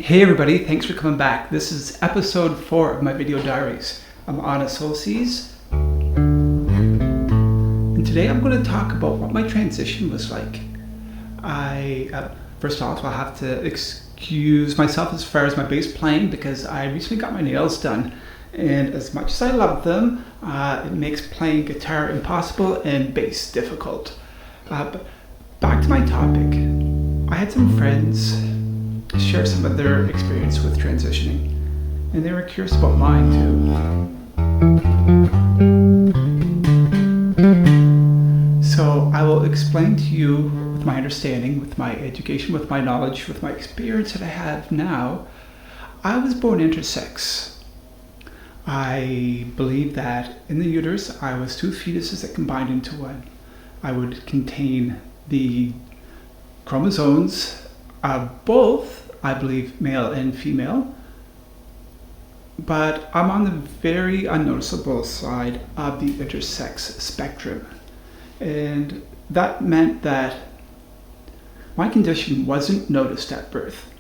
Hey everybody, thanks for coming back. This is episode 4 of my video diaries. I'm Annaa Soleseis, and today I'm going to talk about what my transition was like. First off, I'll have to excuse myself as far as my bass playing because I recently got my nails done, and as much as I love them, it makes playing guitar impossible and bass difficult. But back to my topic. I had some friends share some of their experience with transitioning, and they were curious about mine too. So I will explain to you with my understanding, with my education, with my knowledge, with my experience that I have now. I was born intersex. I believe that in the uterus I was 2 fetuses that combined into one. I would contain the chromosomes of both, I believe, male and female, but I'm on the very unnoticeable side of the intersex spectrum, and that meant that my condition wasn't noticed at birth,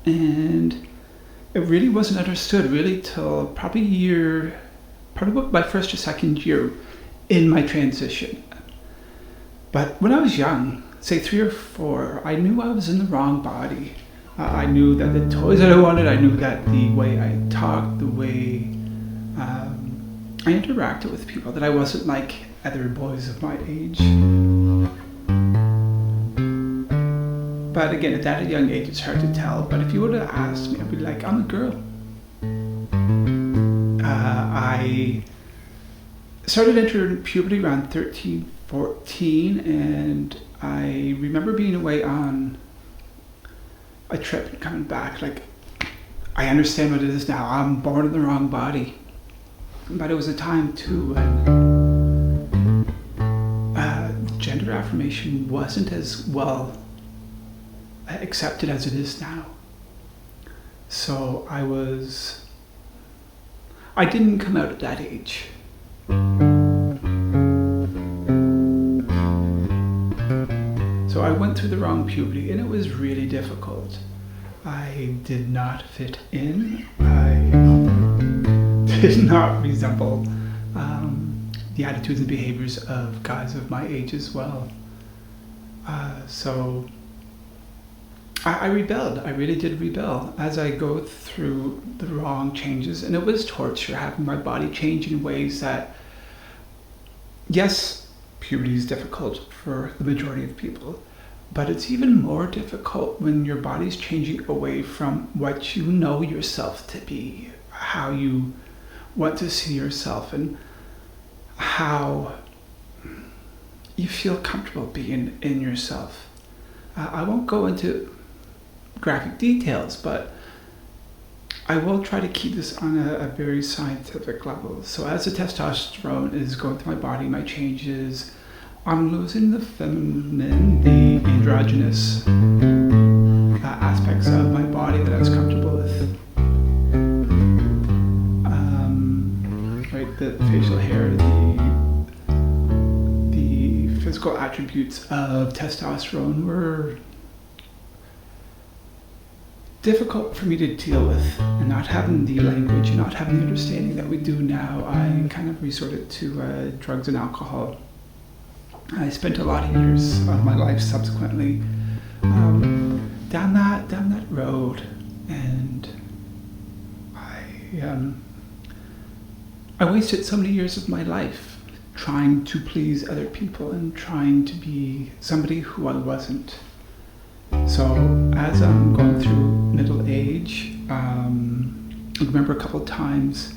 and it really wasn't understood really till probably about my first or second year in my transition. But when I was young, say 3 or 4, I knew I was in the wrong body. I knew that the toys that I wanted, I knew that the way I talked, the way I interacted with people, that I wasn't like other boys of my age. But again, at that young age, it's hard to tell. But if you would have asked me, I'd be like, I'm a girl. I started entering puberty around 13, 14, and I remember being away on a trip and coming back. Like, I understand what it is now. I'm born in the wrong body. But it was a time too when gender affirmation wasn't as well accepted as it is now. So I didn't come out at that age. So I went through the wrong puberty, and it was really difficult. I did not fit in. I did not resemble the attitudes and behaviors of guys of my age as well. So I rebelled. I really did rebel as I go through the wrong changes, and it was torture having my body change in ways that, yes, puberty is difficult for the majority of people, but it's even more difficult when your body's changing away from what you know yourself to be, how you want to see yourself, and how you feel comfortable being in yourself. I won't go into graphic details, but I will try to keep this on a very scientific level. So as the testosterone is going through my body, my changes, I'm losing the feminine, the androgynous aspects of my body that I was comfortable with. Right, the facial hair, the physical attributes of testosterone were difficult for me to deal with, and not having the language and not having the understanding that we do now, I kind of resorted to drugs and alcohol. I spent a lot of years of my life subsequently down that road, and I wasted so many years of my life trying to please other people and trying to be somebody who I wasn't. So as I'm going through middle age, I remember a couple of times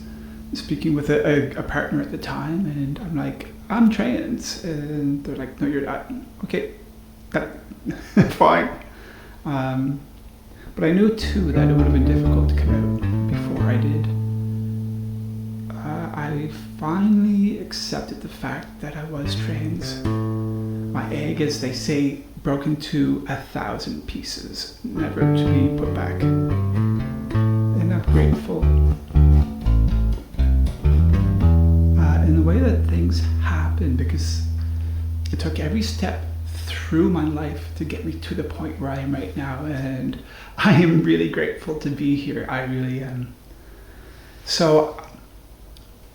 speaking with a partner at the time, and I'm like, I'm trans, and they're like, no, you're not. Okay, fine. But I knew too that it would have been difficult to come out before I did. I finally accepted the fact that I was trans. My egg, as they say, broke into 1,000 pieces, never to be put back. And I'm grateful. And the way that things happened, because it took every step through my life to get me to the point where I am right now, and I am really grateful to be here. I really am. So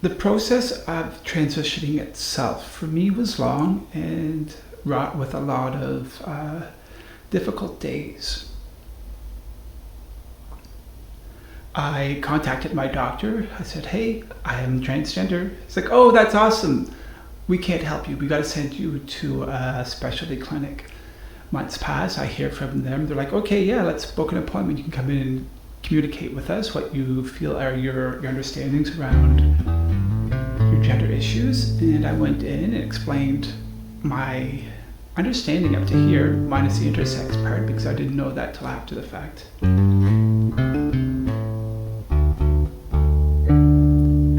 the process of transitioning itself for me was long and wrought with a lot of difficult days. I contacted my doctor. I said, hey, I am transgender. He's like, oh, that's awesome. We can't help you. We got to send you to a specialty clinic. Months pass. I hear from them. They're like, okay, yeah, let's book an appointment. You can come in and communicate with us what you feel are your understandings around your gender issues. And I went in and explained my understanding up to here, minus the intersex part, because I didn't know that till after the fact.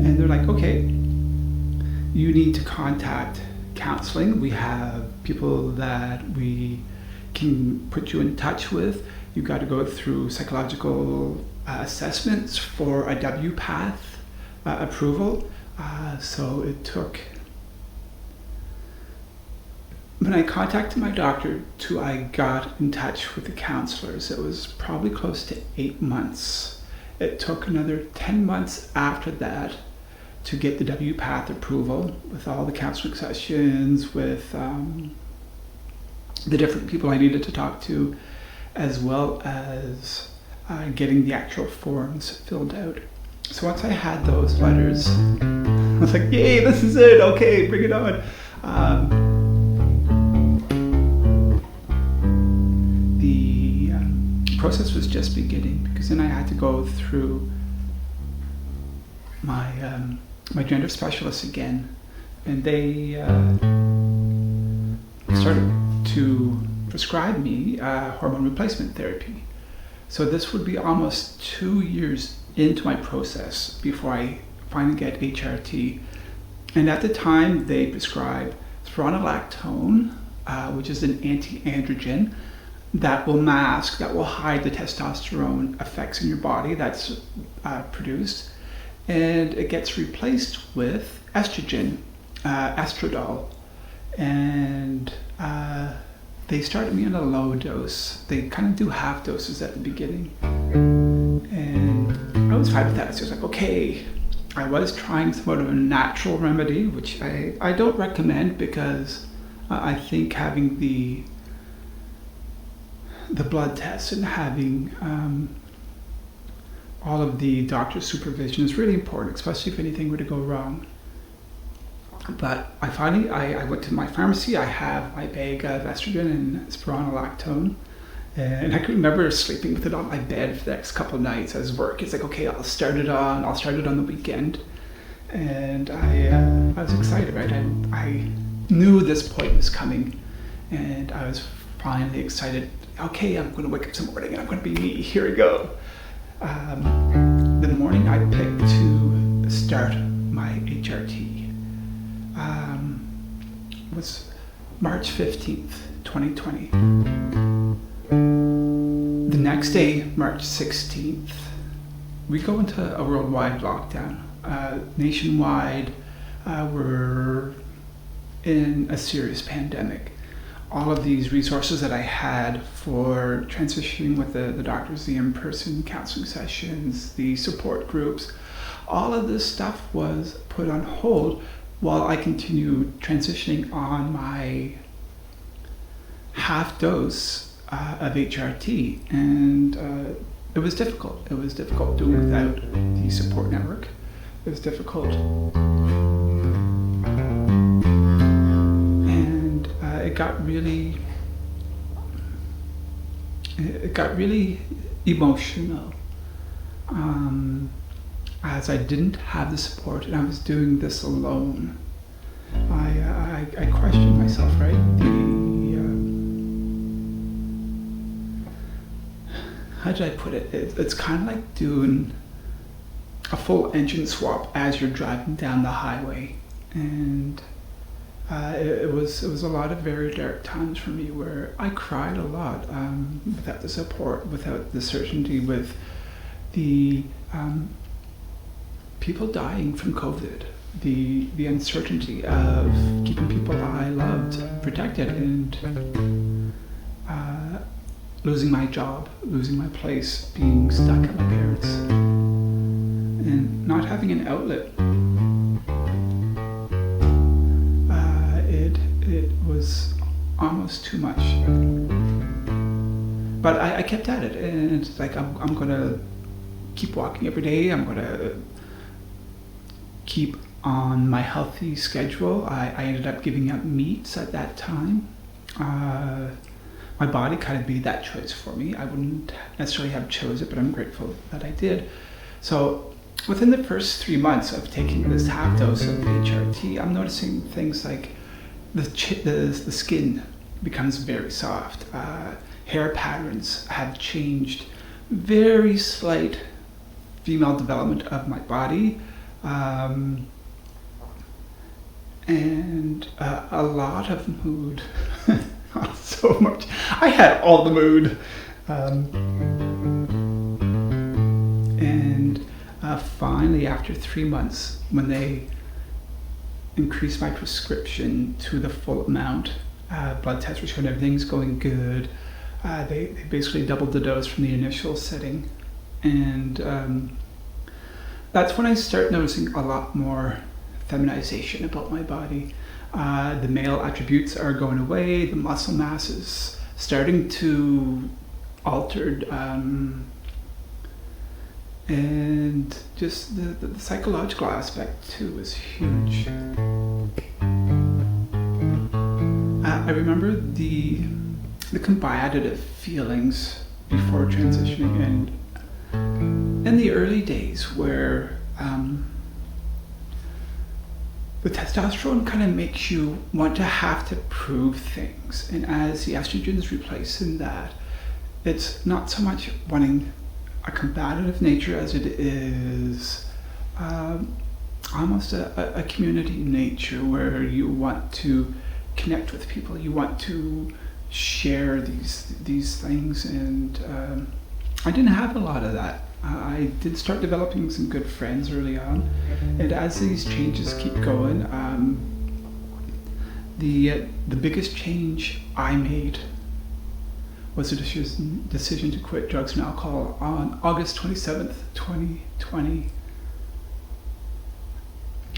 And they're like, okay, you need to contact counseling. We have people that we can put you in touch with. You've got to go through psychological assessments for a WPATH approval. So it took, when I contacted my doctor till I got in touch with the counselors, it was probably close to 8 months. It took another 10 months after that to get the WPATH approval with all the counseling sessions, with the different people I needed to talk to, as well as getting the actual forms filled out. So once I had those letters, I was like, yay, this is it, okay, bring it on. The process was just beginning, because then I had to go through my gender specialist again, and they started to prescribe me hormone replacement therapy. So this would be almost 2 years into my process before I finally get HRT. And at the time, they prescribe spironolactone, which is an anti-androgen that will mask, that will hide the testosterone effects in your body that's produced. And it gets replaced with estrogen, estradiol. And they started me on a low dose. They kind of do half doses at the beginning. And I was fine with that. So I was like, okay, I was trying somewhat of a natural remedy, which I don't recommend, because I think having the blood tests and having all of the doctor's supervision is really important, especially if anything were to go wrong. But I went to my pharmacy. I have my bag of estrogen and spironolactone, and I can remember sleeping with it on my bed for the next couple of nights as work. It's like, okay, I'll start it on the weekend, and I was excited, right? I knew this point was coming, and I was finally excited. Okay, I'm going to wake up some morning and I'm going to be me. Here we go. The morning I picked to start my HRT was March 15th, 2020. The next day, March 16th, we go into a worldwide lockdown. Nationwide, we're in a serious pandemic. All of these resources that I had for transitioning with the doctors, the in-person counseling sessions, the support groups, all of this stuff was put on hold while I continued transitioning on my half dose of HRT. And it was difficult. It was difficult doing without the support network. It was difficult. And it got really emotional. As I didn't have the support and I was doing this alone, I questioned myself, right? How did I put it? It's kind of like doing a full engine swap as you're driving down the highway, and it was a lot of very dark times for me where I cried a lot without the support, without the certainty, with the people dying from COVID. the uncertainty of keeping people I loved protected, and losing my job, losing my place, being stuck at my parents, and not having an outlet. It was almost too much. But I kept at it, and it's like I'm gonna keep walking every day. I'm gonna keep on my healthy schedule. I ended up giving up meats at that time. My body kind of made that choice for me. I wouldn't necessarily have chose it, but I'm grateful that I did. So within the first 3 months of taking this half dose of HRT, I'm noticing things like the skin becomes very soft. Hair patterns have changed. Very slight female development of my body. And a lot of mood. So much. I had all the mood. And finally, after 3 months, when they increased my prescription to the full amount, blood tests were showing everything's going good. They basically doubled the dose from the initial setting. And that's when I start noticing a lot more feminization about my body. The male attributes are going away, the muscle mass is starting to altered, and just the psychological aspect too is huge. I remember the combative feelings before transitioning, and in the early days where the testosterone kind of makes you want to have to prove things, and as the estrogen is replacing that, it's not so much wanting a combative nature as it is almost a community nature where you want to connect with people, you want to share these things, and I didn't have a lot of that. I did start developing some good friends early on, and as these changes keep going, the biggest change I made was a decision to quit drugs and alcohol on August 27th, 2020.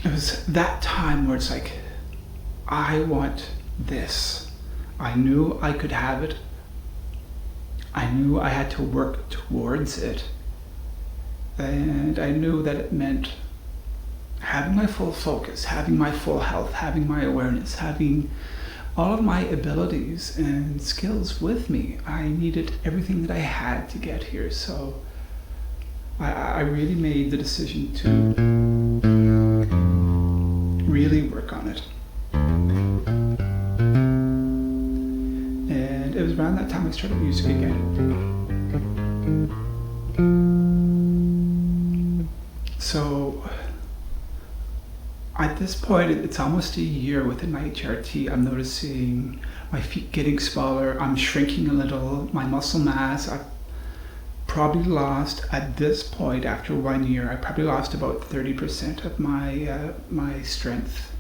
It was that time where it's like, I want this. I knew I could have it. I knew I had to work towards it. And I knew that it meant having my full focus, having my full health, having my awareness, having all of my abilities and skills with me. I needed everything that I had to get here. So I really made the decision to really work on it. And it was around that time I started music again. So at this point, it's almost a year within my HRT. I'm noticing my feet getting smaller. I'm shrinking a little. My muscle mass, I've probably lost, at this point, after 1 year, I probably lost about 30% of my strength.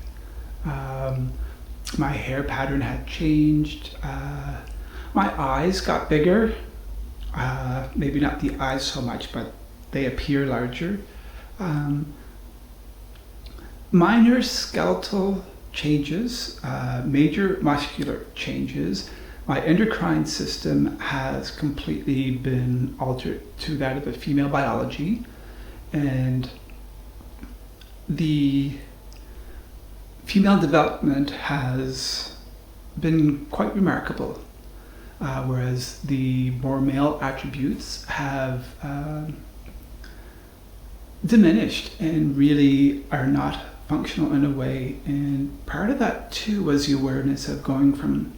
My hair pattern had changed. My eyes got bigger. Maybe not the eyes so much, but they appear larger. Minor skeletal changes, major muscular changes. My endocrine system has completely been altered to that of a female biology, and the female development has been quite remarkable, whereas the more male attributes have diminished and really are not functional in a way. And part of that too was the awareness of going from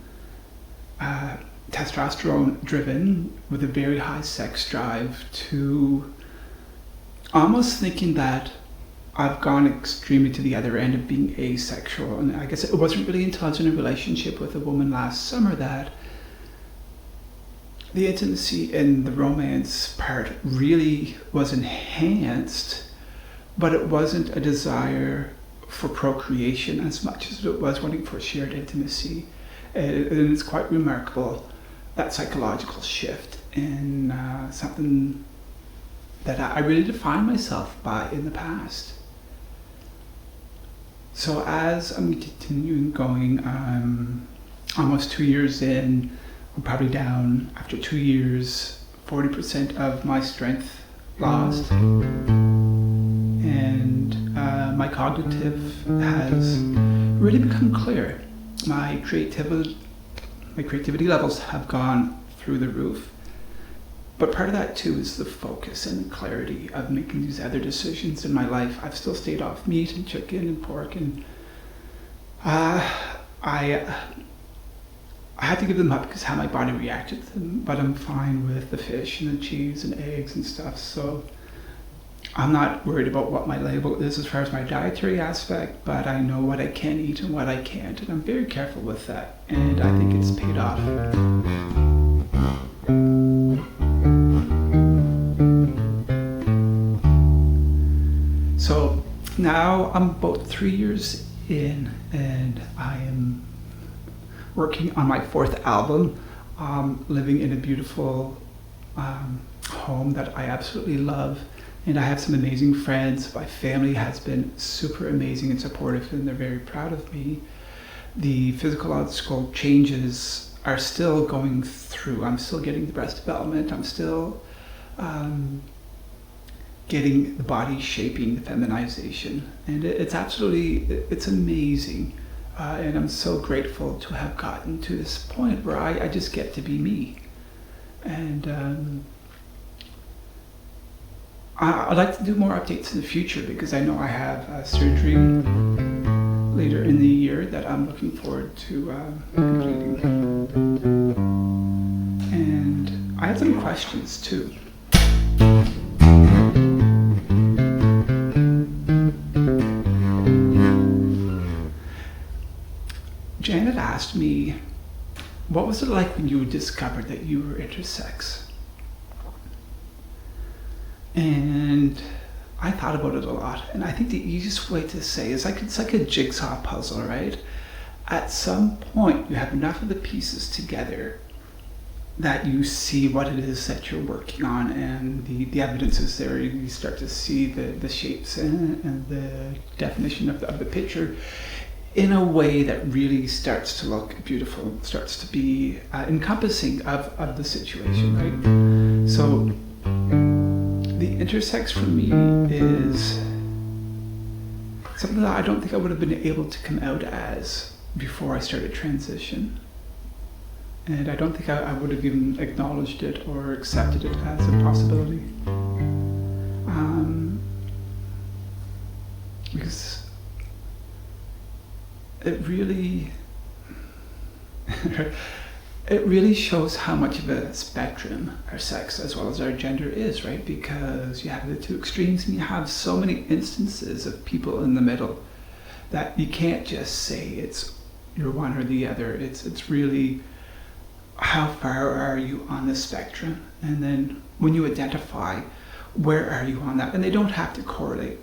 testosterone driven with a very high sex drive to almost thinking that I've gone extremely to the other end of being asexual. And I guess it wasn't really until I was in a relationship with a woman last summer that the intimacy and the romance part really was enhanced, but it wasn't a desire for procreation as much as it was wanting for shared intimacy. And it's quite remarkable, that psychological shift in something that I really defined myself by in the past. So as I'm continuing going, almost 2 years in, I'm probably down after 2 years, 40% of my strength lost. And my cognitive has really become clear. My creativity levels have gone through the roof. But part of that too is the focus and the clarity of making these other decisions in my life. I've still stayed off meat and chicken and pork, and I had to give them up because how my body reacted to them, but I'm fine with the fish and the cheese and eggs and stuff. So I'm not worried about what my label is as far as my dietary aspect, but I know what I can eat and what I can't, and I'm very careful with that, and I think it's paid off. So now I'm about 3 years in, and I am working on my 4th album, living in a beautiful home that I absolutely love. And I have some amazing friends. My family has been super amazing and supportive, and they're very proud of me. The physiological changes are still going through. I'm still getting the breast development. I'm still getting the body shaping, the feminization. And it's amazing. And I'm so grateful to have gotten to this point where I just get to be me. And I'd like to do more updates in the future because I know I have surgery later in the year that I'm looking forward to completing. And I had some questions too. Janet asked me, what was it like when you discovered that you were intersex? And I thought about it a lot, and I think the easiest way to say is it's like a jigsaw puzzle, right? At some point, you have enough of the pieces together that you see what it is that you're working on, and the evidence is there. You start to see the shapes and the definition of the picture in a way that really starts to look beautiful, starts to be encompassing of the situation, right? So the intersex for me is something that I don't think I would have been able to come out as before I started transition. And I don't think I would have even acknowledged it or accepted it as a possibility. Because it really shows how much of a spectrum our sex as well as our gender is, right? Because you have the two extremes, and you have so many instances of people in the middle that you can't just say you're one or the other. It's really how far are you on the spectrum, and then when you identify, where are you on that? And they don't have to correlate.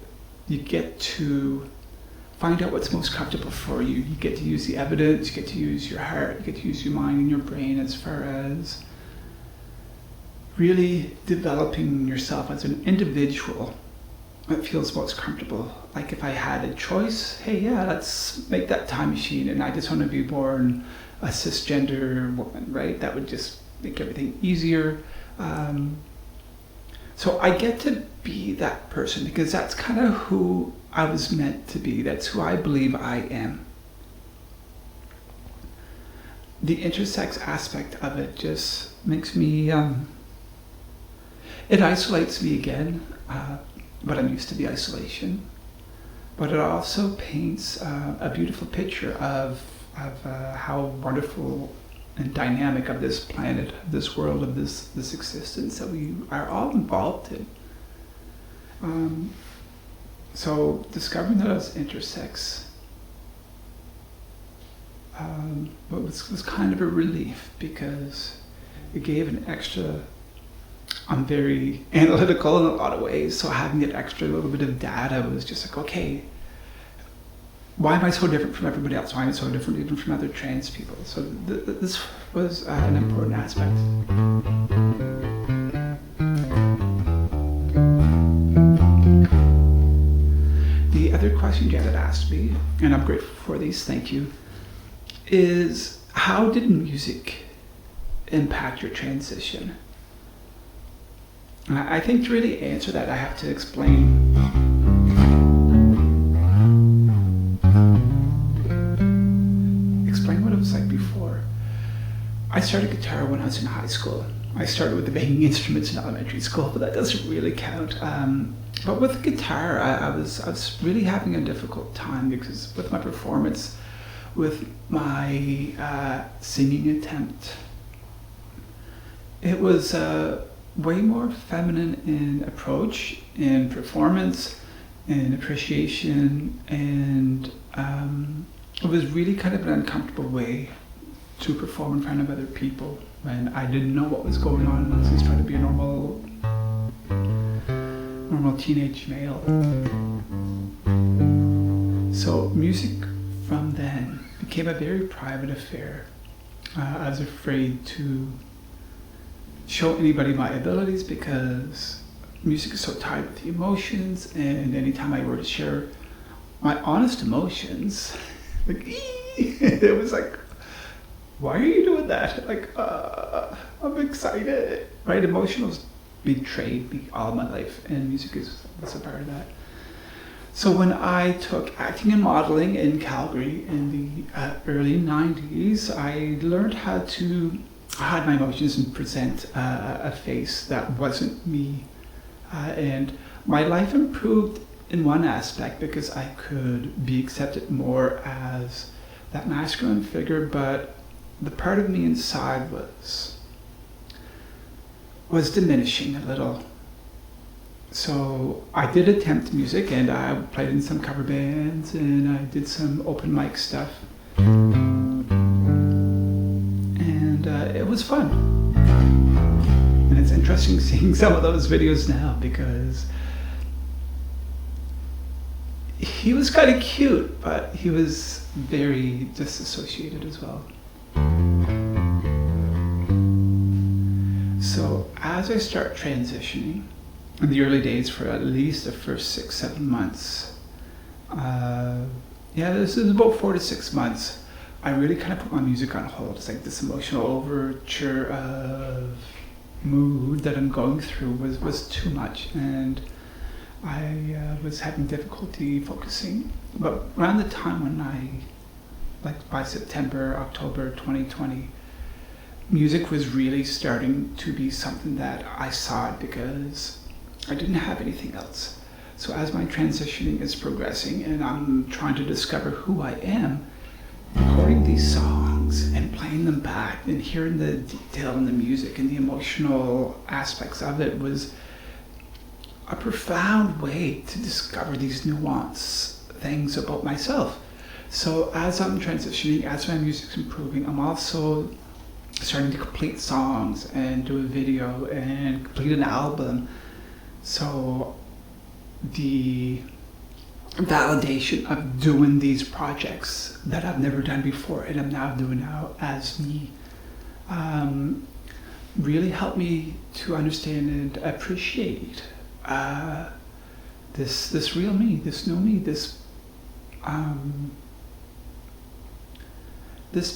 You get to find out what's most comfortable for you. You get to use the evidence, you get to use your heart, you get to use your mind and your brain as far as really developing yourself as an individual that feels most comfortable. Like if I had a choice, hey, yeah, let's make that time machine, and I just want to be born a cisgender woman, right? That would just make everything easier. So I get to be that person because that's kind of who I was meant to be. That's who I believe I am. The intersex aspect of it just makes me, it isolates me again, but I'm used to the isolation. But it also paints a beautiful picture of how wonderful and dynamic of this planet, this world, of this existence that we are all involved in. So discovering that I was intersex was kind of a relief because it gave an extra. I'm very analytical in a lot of ways, so having that extra little bit of data was just like, okay, why am I so different from everybody else? Why am I so different even from other trans people? So this was an important aspect. The other question Janet asked me, and I'm grateful for these, thank you, is how did music impact your transition? And I think to really answer that, I have to explain what it was like before. I started guitar when I was in high school. I started with the banging instruments in elementary school, but that doesn't really count. But with guitar, I was really having a difficult time because with my performance, with my singing attempt, it was way more feminine in approach, in performance, in appreciation, and it was really kind of an uncomfortable way to perform in front of other people when I didn't know what was going on and I was just trying to be a normal teenage male. So music from then became a very private affair. I was afraid to show anybody my abilities because music is so tied with the emotions, and anytime I were to share my honest emotions, like, it was like, why are you doing that? Like, I'm excited, right? Emotions betrayed me all my life, and music was a part of that. So when I took acting and modeling in Calgary in the early 90s, I learned how to hide my emotions and present a face that wasn't me. And my life improved in one aspect because I could be accepted more as that masculine figure, but the part of me inside was diminishing a little. So I did attempt music, and I played in some cover bands, and I did some open mic stuff. And it was fun. And it's interesting seeing some of those videos now because he was kind of cute, but he was very disassociated as well. So as I start transitioning, in the early days for at least the first 6-7 months, this is about 4 to 6 months, I really kind of put my music on hold. It's like this emotional overture of mood that I'm going through was too much, and I was having difficulty focusing. But around the time when by September, October 2020, music was really starting to be something that I sought because I didn't have anything else. So as my transitioning is progressing and I'm trying to discover who I am, recording these songs and playing them back and hearing the detail in the music and the emotional aspects of it was a profound way to discover these nuanced things about myself. So as I'm transitioning, as my music's improving, I'm also starting to complete songs and do a video and complete an album. So the validation of doing these projects that I've never done before and I'm now doing now as me really helped me to understand and appreciate this real me, this new me, this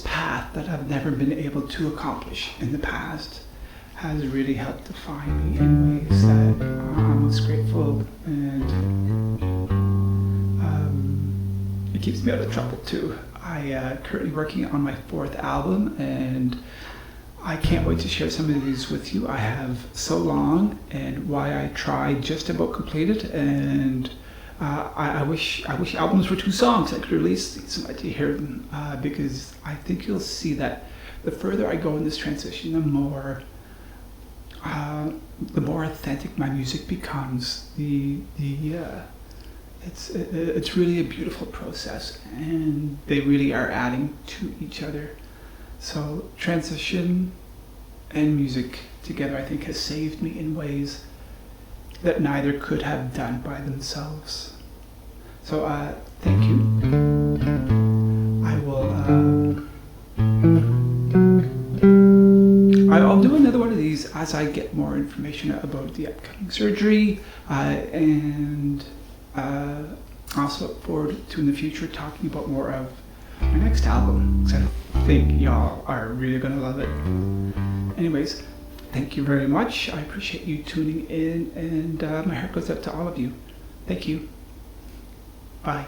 path that I've never been able to accomplish in the past has really helped define me in ways that I'm most grateful, and it keeps me out of trouble too. I currently working on my 4th album, and I can't wait to share some of these with you. I have So Long and Why I Tried just about completed, and I wish albums were 2 songs. I could release these and let you hear them because I think you'll see that the further I go in this transition, the more authentic my music becomes. It's really a beautiful process, and they really are adding to each other. So transition and music together, I think, has saved me in ways that neither could have done by themselves. So thank you. as I get more information about the upcoming surgery, and also look forward to in the future talking about more of my next album, because I think y'all are really gonna love it. Anyways, thank you very much. I appreciate you tuning in, and my heart goes out to all of you. Thank you. Bye.